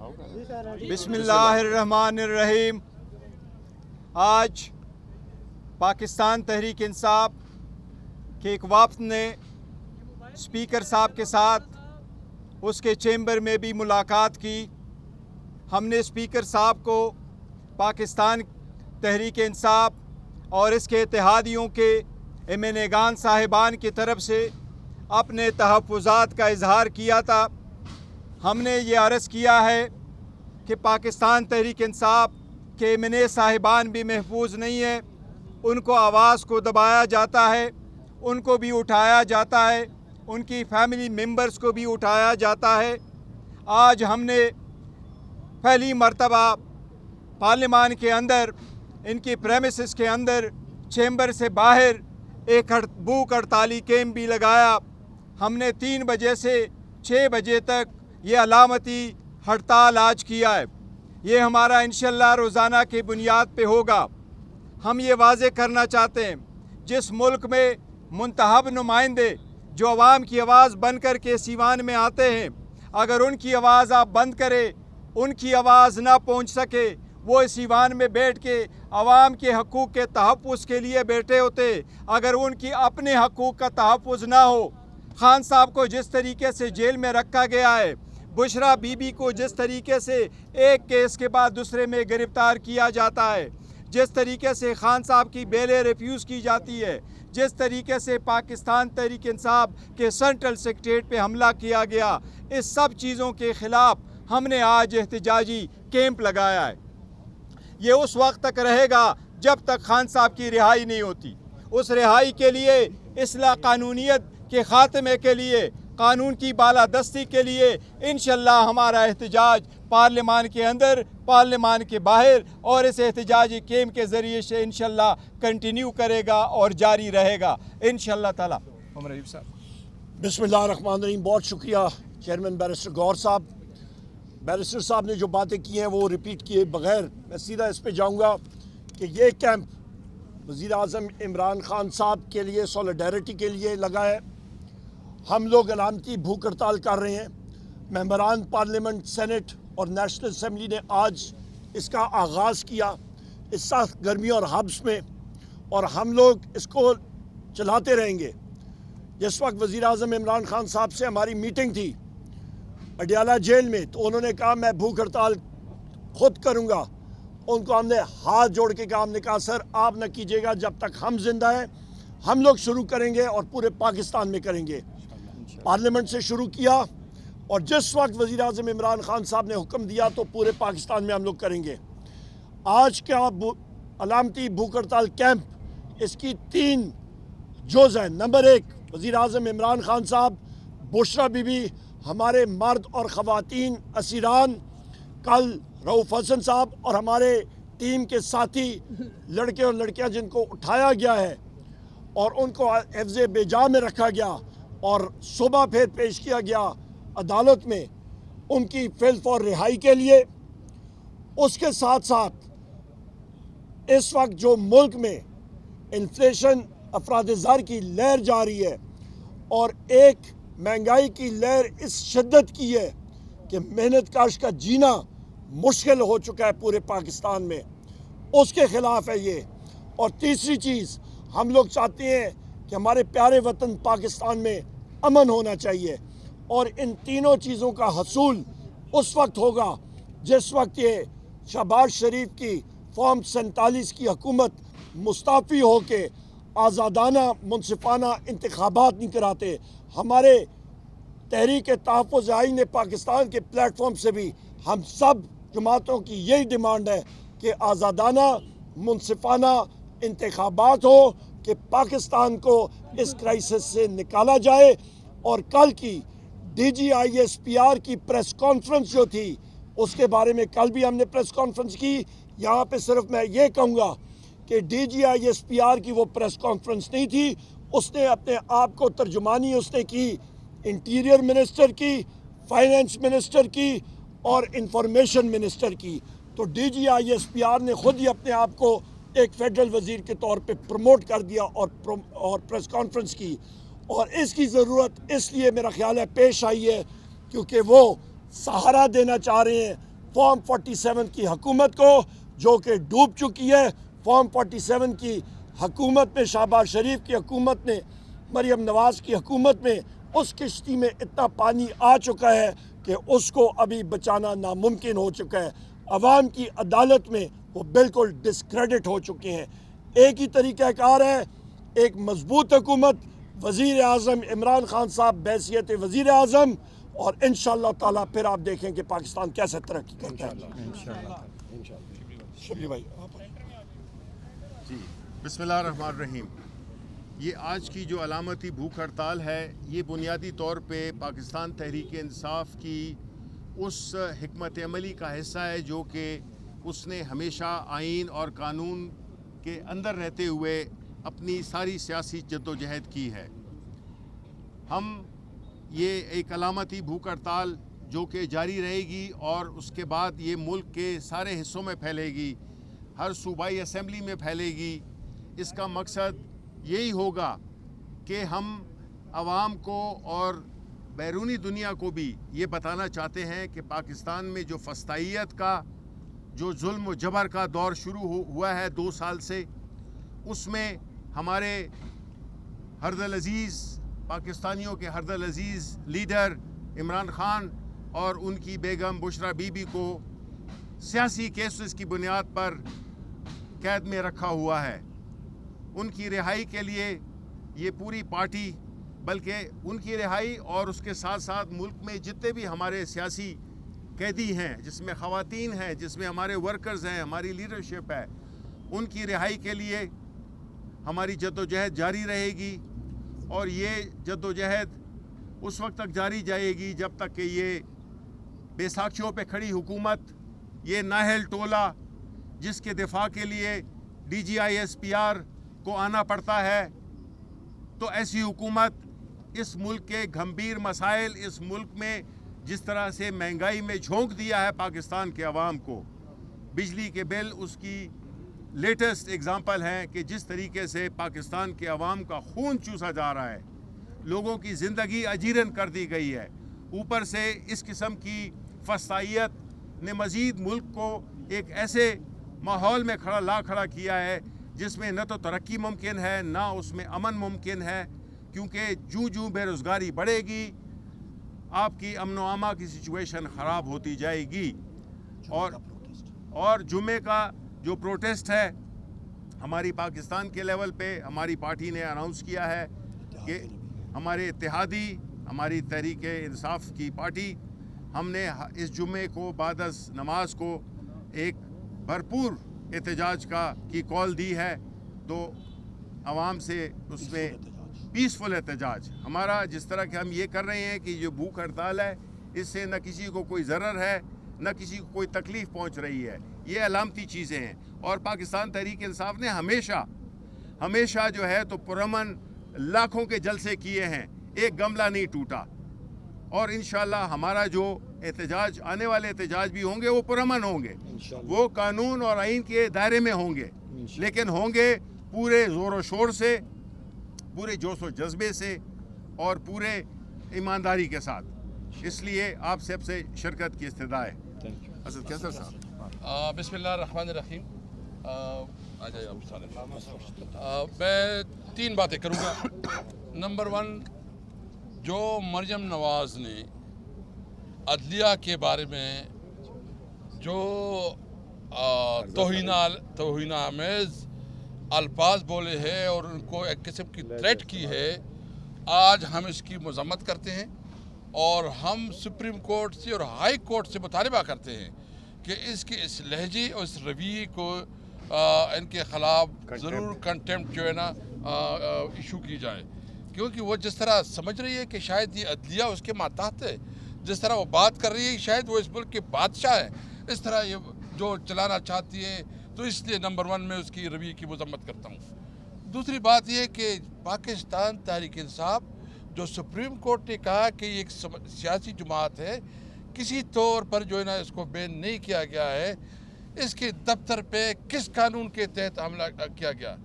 بسم اللہ الرحمن الرحیم۔ آج پاکستان تحریک انصاف کے ایک وفد نے اسپیکر صاحب کے ساتھ اس کے چیمبر میں بھی ملاقات کی۔ ہم نے اسپیکر صاحب کو پاکستان تحریک انصاف اور اس کے اتحادیوں کے ایمنگان صاحبان کی طرف سے اپنے تحفظات کا اظہار کیا تھا۔ ہم نے یہ عرض کیا ہے کہ پاکستان تحریک انصاف کے ایمنے صاحبان بھی محفوظ نہیں ہیں، ان کو آواز کو دبایا جاتا ہے، ان کو بھی اٹھایا جاتا ہے، ان کی فیملی ممبرز کو بھی اٹھایا جاتا ہے۔ آج ہم نے پہلی مرتبہ پارلیمان کے اندر، ان کی پریمیسز کے اندر، چیمبر سے باہر ایک بھوک ہڑتالی کیمپ بھی لگایا۔ ہم نے 3 بجے سے 6 بجے تک یہ علامتی ہڑتال آج کیا ہے۔ یہ ہمارا انشاءاللہ روزانہ کی بنیاد پہ ہوگا۔ ہم یہ واضح کرنا چاہتے ہیں، جس ملک میں منتخب نمائندے جو عوام کی آواز بن کر کے سیوان میں آتے ہیں، اگر ان کی آواز آپ بند کرے، ان کی آواز نہ پہنچ سکے، وہ سیوان میں بیٹھ کے عوام کے حقوق کے تحفظ کے لیے بیٹھے ہوتے، اگر ان کی اپنے حقوق کا تحفظ نہ ہو، خان صاحب کو جس طریقے سے جیل میں رکھا گیا ہے، بشرا بی بی کو جس طریقے سے ایک کیس کے بعد دوسرے میں گرفتار کیا جاتا ہے، جس طریقے سے خان صاحب کی بیلیں ریفیوز کی جاتی ہے، جس طریقے سے پاکستان تحریک انصاف کے سینٹرل سیکریٹریٹ پہ حملہ کیا گیا، اس سب چیزوں کے خلاف ہم نے آج احتجاجی کیمپ لگایا ہے۔ یہ اس وقت تک رہے گا جب تک خان صاحب کی رہائی نہیں ہوتی۔ اس رہائی کے لیے، اصلاح قانونیت کے خاتمے کے لیے، قانون کی بالادستی کے لیے انشاءاللہ ہمارا احتجاج پارلیمان کے اندر، پارلیمان کے باہر اور اس احتجاجی کیمپ کے ذریعے سے انشاءاللہ کنٹینیو کرے گا اور جاری رہے گا انشاءاللہ تعالی۔ بسم اللہ الرحمن الرحیم۔ بہت شکریہ چیئرمین بیرسٹر گور صاحب۔ بیرسٹر صاحب نے جو باتیں کی ہیں وہ ریپیٹ کیے بغیر میں سیدھا اس پہ جاؤں گا کہ یہ کیمپ وزیر اعظم عمران خان صاحب کے لیے سولیڈیرٹی کے لیے لگا ہے۔ ہم لوگ علامتی بھوک ہڑتال کر رہے ہیں۔ ممبران پارلیمنٹ، سینٹ اور نیشنل اسمبلی نے آج اس کا آغاز کیا اس سخت گرمیوں اور حبس میں، اور ہم لوگ اس کو چلاتے رہیں گے۔ جس وقت وزیر اعظم عمران خان صاحب سے ہماری میٹنگ تھی اڈیالہ جیل میں، تو انہوں نے کہا میں بھوک ہڑتال خود کروں گا۔ ان کو ہم نے ہاتھ جوڑ کے کہا، ہم نے کہا سر آپ نہ کیجیے گا جب تک ہم زندہ ہیں، ہم لوگ شروع کریں گے اور پورے پاکستان میں کریں گے۔ پارلیمنٹ سے شروع کیا، اور جس وقت وزیر اعظم عمران خان صاحب نے حکم دیا تو پورے پاکستان میں ہم لوگ کریں گے۔ آج کا علامتی بھوک ہڑتال کیمپ، اس کی 3 جز ہیں۔ نمبر 1، وزیر اعظم عمران خان صاحب، بشرا بی بی، ہمارے مرد اور خواتین اسیران، کل رؤوف حسن صاحب اور ہمارے ٹیم کے ساتھی لڑکے اور لڑکیاں جن کو اٹھایا گیا ہے اور ان کو حفظ بجا میں رکھا گیا اور صبح پھر پیش کیا گیا عدالت میں، ان کی فل فور رہائی کے لیے۔ اس کے ساتھ ساتھ اس وقت جو ملک میں انفلیشن، افراد زر کی لہر جاری ہے اور ایک مہنگائی کی لہر اس شدت کی ہے کہ محنت کاش کا جینا مشکل ہو چکا ہے پورے پاکستان میں، اس کے خلاف ہے یہ۔ اور تیسری چیز، ہم لوگ چاہتے ہیں کہ ہمارے پیارے وطن پاکستان میں امن ہونا چاہیے، اور ان تینوں چیزوں کا حصول اس وقت ہوگا جس وقت یہ شہباز شریف کی فارم 47 کی حکومت مستعفی ہو کے آزادانہ منصفانہ انتخابات نہیں کراتے۔ ہمارے تحریک تحفظ آئین پاکستان کے پلیٹ فارم سے بھی ہم سب جماعتوں کی یہی ڈیمانڈ ہے کہ آزادانہ منصفانہ انتخابات ہو، کہ پاکستان کو اس کرائسس سے نکالا جائے۔ اور کل کی DGISPR کی پریس کانفرنس جو تھی، اس کے بارے میں کل بھی ہم نے پریس کانفرنس کی۔ یہاں پہ صرف میں یہ کہوں گا کہ DGISPR کی وہ پریس کانفرنس نہیں تھی، اس نے اپنے آپ کو ترجمانی اس نے کی انٹیریئر منسٹر کی، فائنینس منسٹر کی اور انفارمیشن منسٹر کی۔ تو DGISPR نے خود ہی اپنے آپ کو ایک فیڈرل وزیر کے طور پہ پروموٹ کر دیا اور پریس کانفرنس کی، اور اس کی ضرورت اس لیے میرا خیال ہے پیش آئی ہے کیونکہ وہ سہارا دینا چاہ رہے ہیں فارم 47 کی حکومت کو جو کہ ڈوب چکی ہے. فارم 47 کی حکومت میں، شہباز شریف کی حکومت نے، مریم نواز کی حکومت میں اس کشتی میں اتنا پانی آ چکا ہے کہ اس کو ابھی بچانا ناممکن ہو چکا ہے. عوام کی عدالت میں وہ بالکل ڈسکریڈٹ ہو چکے ہیں. ایک ہی طریقہ کار ہے، ایک مضبوط حکومت، وزیر اعظم عمران خان صاحب بحیثیت وزیر اعظم، اور انشاءاللہ تعالیٰ پھر آپ دیکھیں کہ پاکستان کیسے ترقی کرتا ہے. شبیر بھائی جی، بسم اللہ الرحمن الرحیم. یہ آج کی جو علامتی بھوک ہڑتال ہے، یہ بنیادی طور پہ پاکستان تحریک انصاف کی اس حکمت عملی کا حصہ ہے جو کہ اس نے ہمیشہ آئین اور قانون کے اندر رہتے ہوئے اپنی ساری سیاسی جدوجہد کی ہے. ہم یہ ایک علامتی بھوک ہڑتال جو کہ جاری رہے گی اور اس کے بعد یہ ملک کے سارے حصوں میں پھیلے گی، ہر صوبائی اسمبلی میں پھیلے گی. اس کا مقصد یہی ہوگا کہ ہم عوام کو اور بیرونی دنیا کو بھی یہ بتانا چاہتے ہیں کہ پاکستان میں جو فسطائیت کا، جو ظلم و جبر کا دور شروع ہوا ہے 2 سال سے، اس میں ہمارے ہردل عزیز، پاکستانیوں کے ہردل عزیز لیڈر عمران خان اور ان کی بیگم بشرا بی بی کو سیاسی کیسز کی بنیاد پر قید میں رکھا ہوا ہے. ان کی رہائی کے لیے یہ پوری پارٹی، بلکہ ان کی رہائی اور اس کے ساتھ ساتھ ملک میں جتنے بھی ہمارے سیاسی قیدی ہیں، جس میں خواتین ہیں، جس میں ہمارے ورکرز ہیں، ہماری لیڈرشپ ہے، ان کی رہائی کے لیے ہماری جدوجہد جاری رہے گی. اور یہ جدوجہد اس وقت تک جاری جائے گی جب تک کہ یہ بے ساکھیوں پہ کھڑی حکومت، یہ نااہل ٹولہ جس کے دفاع کے لیے DGI-SPR کو آنا پڑتا ہے، تو ایسی حکومت اس ملک کے گھمبیر مسائل، اس ملک میں جس طرح سے مہنگائی میں جھونک دیا ہے پاکستان کے عوام کو، بجلی کے بل اس کی لیٹسٹ اگزامپل ہیں کہ جس طریقے سے پاکستان کے عوام کا خون چوسا جا رہا ہے، لوگوں کی زندگی اجیرن کر دی گئی ہے. اوپر سے اس قسم کی فسطائیت نے مزید ملک کو ایک ایسے ماحول میں کھڑا کیا ہے جس میں نہ تو ترقی ممکن ہے، نہ اس میں امن ممکن ہے، کیونکہ جوں بے روزگاری بڑھے گی آپ کی امن و امان کی سچویشن خراب ہوتی جائے گی. اور جمعے کا جو پروٹیسٹ ہے ہماری پاکستان کے لیول پہ ہماری پارٹی نے اناؤنس کیا ہے کہ ہمارے اتحادی، ہماری تحریک انصاف کی پارٹی، ہم نے اس جمعے کو بعد از نماز کو ایک بھرپور احتجاج کی کال دی ہے. تو عوام سے اس میں پیسفل احتجاج ہمارا، جس طرح کہ ہم یہ کر رہے ہیں کہ یہ بھوک ہڑتال ہے، اس سے نہ کسی کو کوئی ضرر ہے، نہ کسی کو کوئی تکلیف پہنچ رہی ہے. یہ علامتی چیزیں ہیں. اور پاکستان تحریک انصاف نے ہمیشہ جو ہے تو پرامن لاکھوں کے جلسے کیے ہیں، ایک گملہ نہیں ٹوٹا. اور انشاءاللہ ہمارا جو احتجاج، آنے والے احتجاج بھی ہوں گے وہ پرامن ہوں گے، وہ قانون اور آئین کے دائرے میں ہوں گے، لیکن ہوں گے پورے زور و شور سے، پورے جوش و جذبے سے اور پورے ایمانداری کے ساتھ. اس لیے آپ سب سے شرکت کی استدعا ہے. اسد کیسر صاحب. بسم اللہ الرحمن الرحیم. میں 3 باتیں کروں گا. نمبر 1، جو مریم نواز نے عدلیہ کے بارے میں جو توہین آمیز الفاظ بولے ہیں اور ان کو ایک قسم کی تھریٹ کی ہے، آج ہم اس کی مذمت کرتے ہیں اور ہم سپریم کورٹ سے اور ہائی کورٹ سے مطالبہ کرتے ہیں کہ اس کے اس لہجے اور اس رویے کو ان کے خلاف ضرور کنٹیمپٹ جو ہے نا ایشو کی جائے. کیونکہ وہ جس طرح سمجھ رہی ہے کہ شاید یہ عدلیہ اس کے ماتحت ہے، جس طرح وہ بات کر رہی ہے شاید وہ اس ملک کے بادشاہ ہے، اس طرح یہ جو چلانا چاہتی ہے، تو اس لیے نمبر 1 میں اس کی رویے کی مذمت کرتا ہوں. دوسری بات یہ کہ پاکستان تحریک انصاف، جو سپریم کورٹ نے کہا کہ یہ ایک سیاسی جماعت ہے، کسی طور پر جو ہے نا اس کو بین نہیں کیا گیا ہے. اس کے دفتر پہ کس قانون کے تحت حملہ کیا گیا،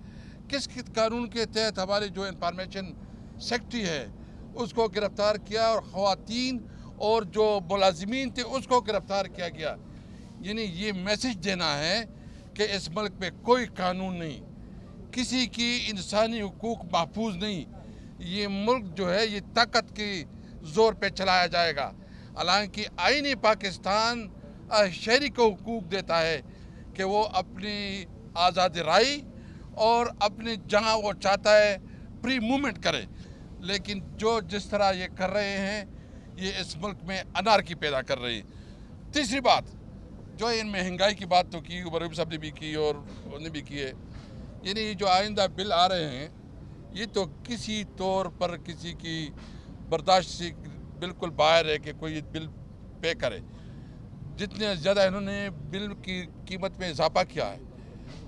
کس قانون کے تحت ہمارے جو انفارمیشن سیکرٹری ہے اس کو گرفتار کیا اور خواتین اور جو ملازمین تھے اس کو گرفتار کیا گیا. यानी ये मैसेज देना है कि इस मुल्क में कोई कानून नहीं, किसी की इंसानी हुकूक महफूज नहीं, ये मुल्क जो है ये ताकत के ज़ोर पे चलाया जाएगा। हालांकि आईनी पाकिस्तान शहरी को हुकूक देता है कि वो अपनी आज़ादी राय और अपने जहाँ वो चाहता है फ्री मूवमेंट करे, लेकिन जो जिस तरह ये कर रहे हैं ये इस मुल्क में अनारकी पैदा कर रही है। तीसरी बात जो इन महंगाई की बात तो की, उमर साहब ने भी की और उन्होंने भी की है, यानी जो आइंदा बिल आ रहे हैं ये तो किसी तौर पर किसी की बर्दाश्त से बिल्कुल बाहर है कि कोई बिल पे करे। जितने ज़्यादा इन्होंने बिल की कीमत में इजाफा किया है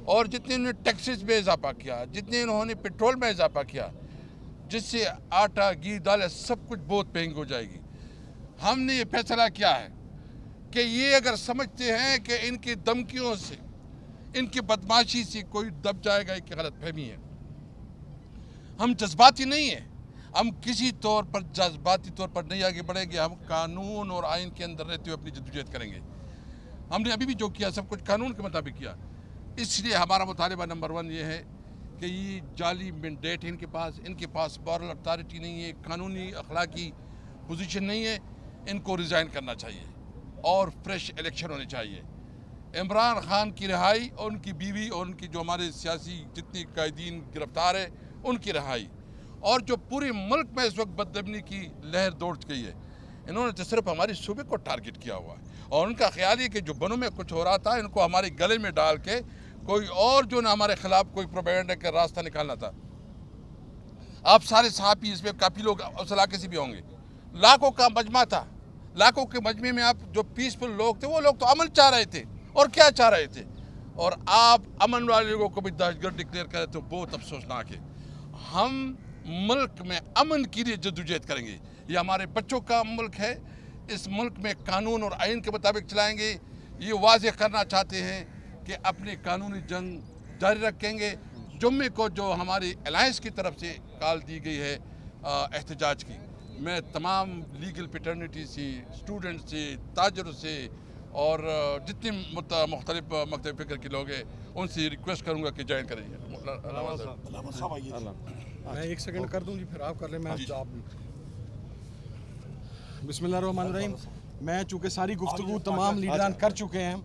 और जितने इन्होंने टैक्सेस में इजाफा किया, जितने इन्होंने पेट्रोल में इजाफा किया, जिससे आटा घी दालें सब कुछ बहुत महंगी हो जाएगी। हमने ये फैसला किया है कि ये अगर समझते हैं कि इनकी धमकियों से, इनकी बदमाशी से कोई दब जाएगा, एक गलत फहमी है। हम जज्बाती नहीं हैं, हम किसी तौर पर जज्बाती तौर पर नहीं आगे बढ़ेंगे। हम कानून और आइन के अंदर रहते हुए अपनी जद्दोजहद करेंगे। हमने अभी भी जो किया सब कुछ कानून के मुताबिक किया। इसलिए हमारा मुतालबा नंबर 1 ये है कि ये जाली मैंडेट है इनके पास मॉरल अथॉरिटी नहीं है, कानूनी अखलाकी पोजीशन नहीं है, इनको रिज़ाइन करना चाहिए और फ्रेश इलेक्शन होने चाहिए। इमरान खान की रिहाई और उनकी बीवी और उनकी जो हमारे सियासी जितने कायदीन गिरफ्तार है उनकी रिहाई, और जो पूरे मुल्क में इस वक्त बदअमनी की लहर दौड़ गई है, इन्होंने तो सिर्फ हमारी सूबे को टारगेट किया हुआ है और उनका ख्याल है कि जो बनों में कुछ हो रहा था इनको हमारे गले में डाल के कोई और जो ना हमारे खिलाफ कोई प्रोपेगेंडा का रास्ता निकालना था। आप सारे सहाफ़ी इसमें काफ़ी लोग उस इलाके से भी होंगे, लाखों का मजमा था, लाखों के मजमे में आप जो पीसफुल लोग थे वो लोग तो अमन चाह रहे थे और क्या चाह रहे थे, और आप अमन वाले लोगों को भी दहशतगर्द डिक्लेयर करें तो बहुत अफसोसनाक है। हम मुल्क में अमन के लिए जद्दोजहद करेंगे, ये हमारे बच्चों का मुल्क है, इस मुल्क में कानून और आइन के मुताबिक चलाएंगे। ये वाज़ेह करना चाहते हैं कि अपनी कानूनी जंग जारी रखेंगे। जुम्मे को जो हमारी अलायंस की तरफ से कॉल दी गई है एहतजाज की, मैं तमाम लीगल पैटर्निटी से, स्टूडेंट से, ताजरों से और जितने मुख्तलिफ मकतब फ़िक्र के लोग हैं उनसे रिक्वेस्ट करूँगा कि ज्वाइन करेंगे। मैं 1 सेकंड कर दूँ जी, फिर आप कर लें। मैं बिस्मिल्लाहिर्रहमानिर्रहीम। मैं चूँकि सारी गुफ्तगू तमाम लीडरान कर चुके हैं,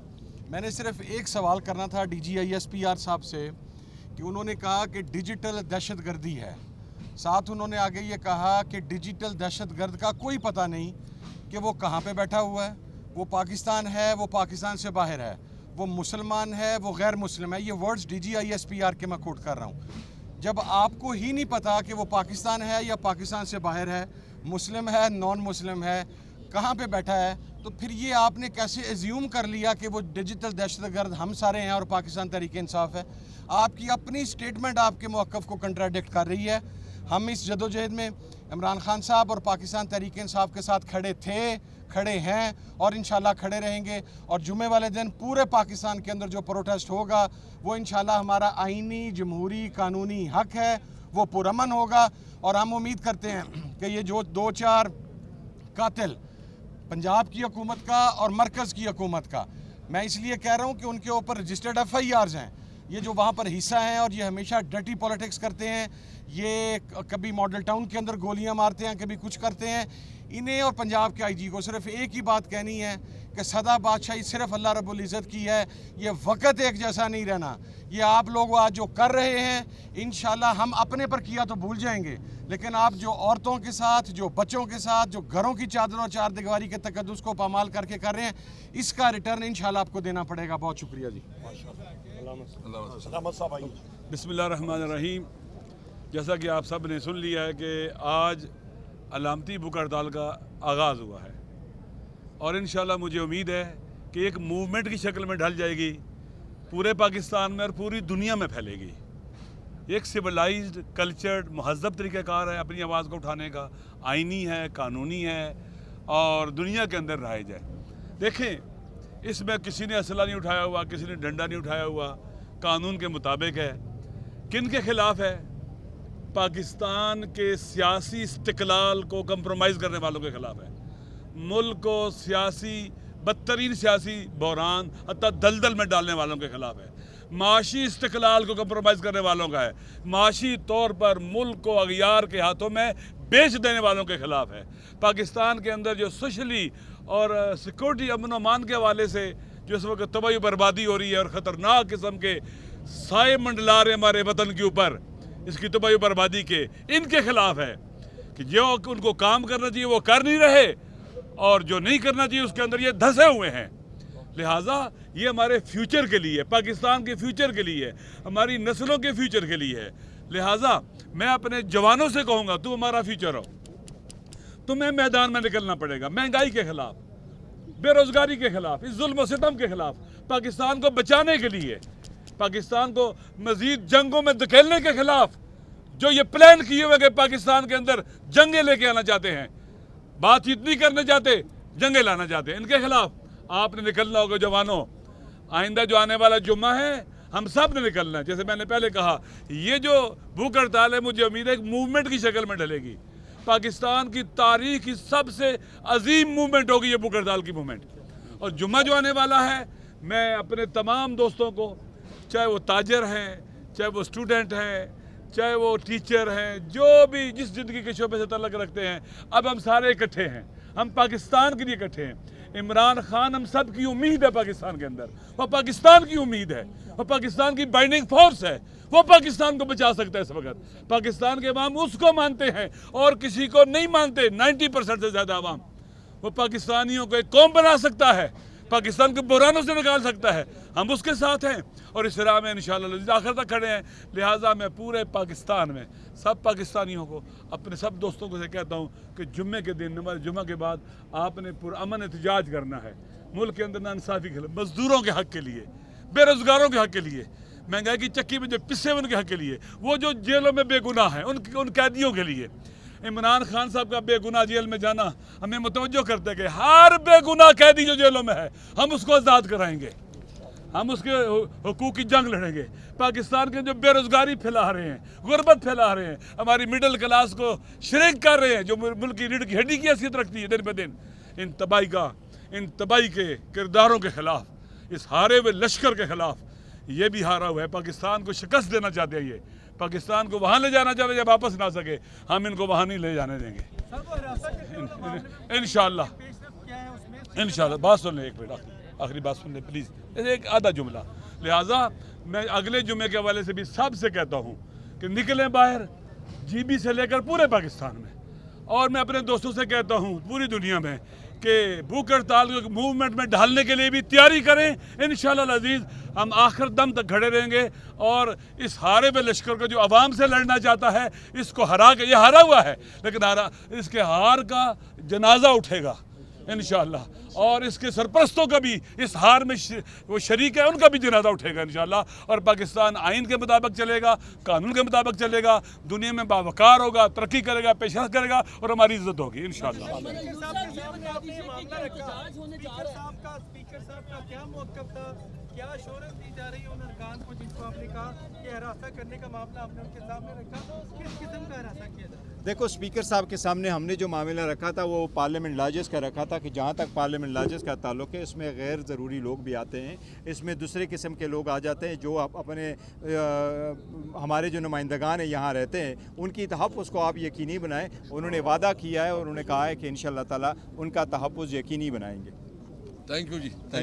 मैंने सिर्फ एक सवाल करना था DGISPR साहब से कि उन्होंने कहा कि डिजिटल दहशतगर्दी है, साथ उन्होंने आगे ये कहा कि डिजिटल दहशतगर्द का कोई पता नहीं कि वो कहाँ पे बैठा हुआ है, वो पाकिस्तान है, वो पाकिस्तान से बाहर है, वो मुसलमान है, वो गैर मुस्लिम है। ये वर्ड्स DGISPR के मैं कोट कर रहा हूँ। जब आपको ही नहीं पता कि वो पाकिस्तान है या पाकिस्तान से बाहर है, मुस्लिम है, नॉन मुस्लिम है, कहाँ पे बैठा है, तो फिर ये आपने कैसे एज्यूम कर लिया कि वो डिजिटल दहशतगर्द हम सारे हैं और पाकिस्तान तहरीक इंसाफ है? आपकी अपनी स्टेटमेंट आपके मौक़िफ़ को कंट्राडिक्ट कर रही है। हम इस जदोजहद में इमरान खान साहब और पाकिस्तान तहरीक इंसाफ के साथ खड़े थे, खड़े हैं और इंशाल्लाह खड़े रहेंगे। और जुम्मे वाले दिन पूरे पाकिस्तान के अंदर जो प्रोटेस्ट होगा वो इंशाल्लाह हमारा आइनी जमहूरी कानूनी हक है, वो पुरअमन होगा। और हम उम्मीद करते हैं कि ये जो 2-4 कातिल पंजाब की हुकूमत का और मरकज़ की हुकूमत का, मैं इसलिए कह रहा हूँ कि उनके ऊपर रजिस्टर्ड FIRs हैं, ये जो वहाँ पर हिस्सा हैं और ये हमेशा डर्टी पॉलिटिक्स करते हैं, ये कभी मॉडल टाउन के अंदर गोलियां मारते हैं, कभी कुछ करते हैं। इन्हें और पंजाब के IG को सिर्फ एक ही बात कहनी है कि सदा बादशाही सिर्फ अल्लाह रब्बुल इज़्ज़त की है, ये वक़्त एक जैसा नहीं रहना। ये आप लोग आज जो कर रहे हैं इंशाल्लाह हम अपने पर किया तो भूल जाएंगे, लेकिन आप जो औरतों के साथ, जो बच्चों के साथ, जो घरों की चादर और चार दीवारी के तकद्दुस को पामाल करके कर रहे हैं, इसका रिटर्न इंशाल्लाह आपको देना पड़ेगा। बहुत शुक्रिया जी। बिस्मिल्लाहिर्रहमानिर्रहीम। जैसा कि आप सब ने सुन लिया है कि आज अलामती भूख हड़ताल का आगाज़ हुआ है और इंशाल्लाह मुझे उम्मीद है कि एक मूवमेंट की शक्ल में ढल जाएगी, पूरे पाकिस्तान में और पूरी दुनिया में फैलेगी। एक सिविलाइज्ड, कल्चर्ड, महज़ब तरीक़ाकार है अपनी आवाज़ को उठाने का, आइनी है, कानूनी है और दुनिया के अंदर राइज है। देखें, इसमें किसी ने असला नहीं उठाया हुआ, किसी ने डंडा नहीं उठाया हुआ, कानून के मुताबिक है। किन के ख़िलाफ़ है? पाकिस्तान के सियासी इस्तिक़लाल को कंप्रोमाइज़ करने वालों के ख़िलाफ़ है, मुल्क को सियासी बदतरीन सियासी बहरान हत्ता दलदल में डालने वालों के खिलाफ है, माशी इस्तिकलाल को कंप्रोमाइज़ करने वालों का है, माशी तौर पर मुल्क को अगयार के हाथों में बेच देने वालों के खिलाफ है। पाकिस्तान के अंदर जो सोशली और सिक्योरिटी अमन अमान के हवाले से जो इस वक्त तबाही बर्बादी हो रही है और ख़तरनाक किस्म के साए मंडला रहे हमारे वतन के ऊपर इसकी तबाही बर्बादी के, इनके खिलाफ है कि जो उनको काम करना चाहिए वो कर नहीं रहे और जो नहीं करना चाहिए उसके अंदर ये धंसे हुए हैं। लिहाजा ये हमारे फ्यूचर के लिए, पाकिस्तान के फ्यूचर के लिए, हमारी नस्लों के फ्यूचर के लिए है। लिहाजा मैं अपने जवानों से कहूँगा, तुम हमारा फ्यूचर हो, तुम्हें मैदान में निकलना पड़ेगा, महंगाई के खिलाफ, बेरोजगारी के खिलाफ, इस जुल्म और सितम के खिलाफ, पाकिस्तान को बचाने के लिए, पाकिस्तान को मजीद जंगों में धकेलने के खिलाफ। जो ये प्लान किए हुए कि पाकिस्तान के अंदर जंगे लेके आना चाहते हैं, बातचीत नहीं करने चाहते, जंगे लाना चाहते हैं, इनके खिलाफ आपने निकलना होगा जवानों। आइंदा जो आने वाला जुम्मा है हम सब ने निकलना है। जैसे मैंने पहले कहा, ये जो भूख हड़ताल है मुझे उम्मीद है एक मूवमेंट की शक्ल में ढलेगी। पाकिस्तान की तारीख की सबसे अजीम मूवमेंट होगी ये भूख हड़ताल की मूवमेंट। और जुम्मा जो आने वाला है, मैं अपने तमाम दोस्तों को, चाहे वो ताजर हैं, चाहे वो स्टूडेंट हैं, चाहे वो टीचर हैं, जो भी जिस ज़िंदगी के शोबे से तल्लक रखते हैं, अब हम सारे इकट्ठे हैं, हम पाकिस्तान के लिए इकट्ठे हैं। इमरान खान हम सब की उम्मीद है पाकिस्तान के अंदर, वो पाकिस्तान की उम्मीद है, वो पाकिस्तान की बाइंडिंग फोर्स है, वो पाकिस्तान को बचा सकता है इस वक्त। पाकिस्तान के अवाम उसको मानते हैं और किसी को नहीं मानते। 90% से ज़्यादा अवाम, वो पाकिस्तानियों को एक कौम बना सकता है, पाकिस्तान को बुरानों से निकाल सकता है। हम उसके साथ हैं और इस राह में इंशाअल्लाह आखिर तक खड़े हैं। लिहाजा मैं पूरे पाकिस्तान में सब पाकिस्तानियों को, अपने सब दोस्तों को से कहता हूँ कि जुम्मे के दिन, नमाज जुम्मा के बाद आपने पुरअमन एहतजाज करना है मुल्क के अंदर, नाइंसाफ़ी के लिए, मजदूरों के हक़ के लिए, बेरोज़गारों के हक़ के लिए, महंगाई की चक्की में जो पिसे उनके हक़ के लिए, वो जो जेलों में बेगुनाह हैं उन कैदियों के लिए। इमरान खान साहब का बेगुनाह जेल में जाना हमें मुतवज्जो करते कि हर बेगुनाह कैदी जो जेलों में है हम उसको आज़ाद कराएंगे, हम उसके हुकूक की जंग लड़ेंगे। पाकिस्तान के जो बेरोज़गारी फैला रहे हैं, गुर्बत फैला रहे हैं, हमारी मिडिल क्लास को श्रिंक कर रहे हैं, जो मुल्क की रीढ़ की हड्डी की हैसियत रखती है दिन ब दिन, इन तबाही के किरदारों के खिलाफ, इस हारे हुए लश्कर के खिलाफ ये भी हारा हुआ है। पाकिस्तान को शिकस्त देना चाहते हैं, ये पाकिस्तान को वहाँ ले जाना चाहते हैं जब वापस ना सके, हम इनको वहाँ नहीं ले जाने देंगे इंशाअल्लाह। इंशाअल्लाह बात सुन ले, एक मिनट आखिरी बात सुन ले प्लीज़, एक आधा जुमला। लिहाजा मैं अगले जुमे के हवाले से भी सबसे कहता हूँ कि निकलें बाहर, GB से लेकर पूरे पाकिस्तान में, और मैं अपने दोस्तों से कहता हूँ पूरी दुनिया में कि भूख हड़ताल को मूवमेंट में ढालने के लिए भी तैयारी करें। इंशाअल्लाह अज़ीज़ हम आखिर दम तक खड़े रहेंगे और इस हारे हुए लश्कर को जो आवाम से लड़ना चाहता है, इसको हरा के, ये हारा हुआ है लेकिन इसके हार का जनाजा उठेगा इंशाअल्लाह, और इसके सरपरस्तों का भी इस हार में वो शरीक है, उनका भी जनाजा उठेगा इंशाअल्लाह। और पाकिस्तान आइन के मुताबिक चलेगा, कानून के मुताबिक चलेगा, दुनिया में बावकार होगा, तरक्की करेगा, पेशरफ्त करेगा और हमारी इज्जत होगी इंशाअल्लाह। क्या शोहरत दी जा रही है उन अरकान को जिनको आपने कहा कि हरासा करने का मामला आपने उनके सामने रखा, किस किस्म का हरासा किया जा रहा है? देखो, स्पीकर साहब के सामने हमने जो मामला रखा था वो पार्लियामेंट लॉजेस का रखा था कि जहाँ तक पार्लियामेंट लॉजेस का ताल्लुक है इसमें गैर ज़रूरी लोग भी आते हैं, इसमें दूसरे किस्म के लोग आ जाते हैं जो अपने हमारे जो नुमाइंदगान हैं यहाँ रहते हैं, उनकी तहफ़्फ़ुज़ को आप यकीनी बनाएं। उन्होंने वादा किया है और उन्होंने कहा है कि इंशाअल्लाह ताला उनका तहफ़्फ़ुज़ यकीनी बनाएंगे। Thank you ji.